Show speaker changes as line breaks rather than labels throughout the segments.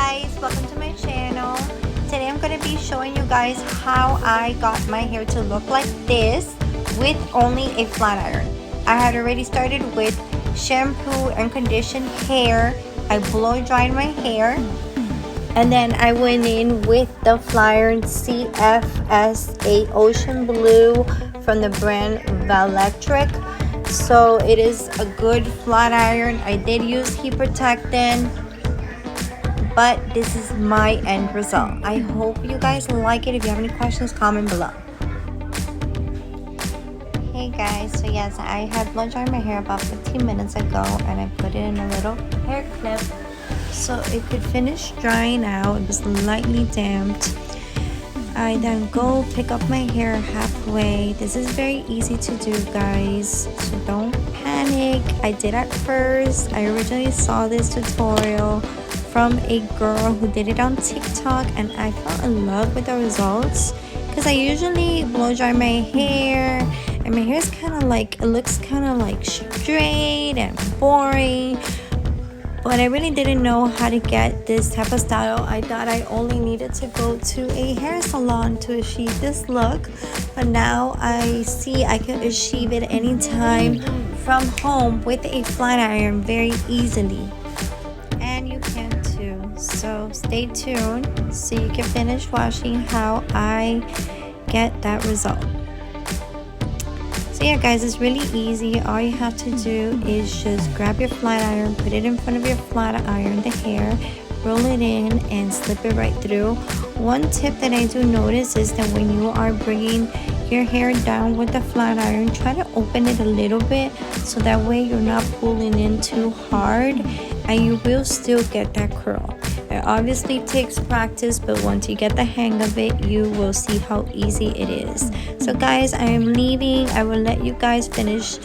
guys, welcome to my channel. Today I'm going to be showing you guys how I got my hair to look like this with only a flat iron. I had already started with shampoo and conditioned hair. I blow dried my hair and then I went in with the flat iron CFSA Ocean Blue from the brand Valectric. So it is a good flat iron. I did use heat protectant, but this is my end result. I hope you guys like it. If you have any questions, comment below. Hey guys, so yes, I had blow dried my hair about 15 minutes ago and I put it in a little hair clip so it could finish drying out. It was lightly damped. I then go pick up my hair halfway. This is very easy to do, guys, so don't panic. I did at first. I originally saw this tutorial from a girl who did it on TikTok and I fell in love with the results because I usually blow dry my hair and my hair is kind of like, it looks kind of like straight and boring, but I really didn't know how to get this type of style. I thought I only needed to go to a hair salon to achieve this look, but now I see I can achieve it anytime from home with a flat iron very easily. And you can too, so stay tuned so you can finish watching how I get that result. So yeah guys, it's really easy. All you have to do is just grab your flat iron, put it in front of your flat iron, the hair, roll it in and slip it right through. One tip that I do notice is that when you are bringing your hair down with the flat iron, try to open it a little bit so that way you're not pulling in too hard and you will still get that curl. It obviously takes practice, but once you get the hang of it, you will see how easy it is. So guys, I am leaving. I will let you guys finish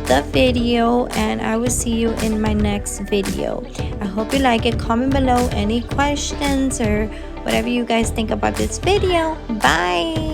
the video and I will see you in my next video. I hope you like it. Comment below any questions or whatever you guys think about this video. Bye.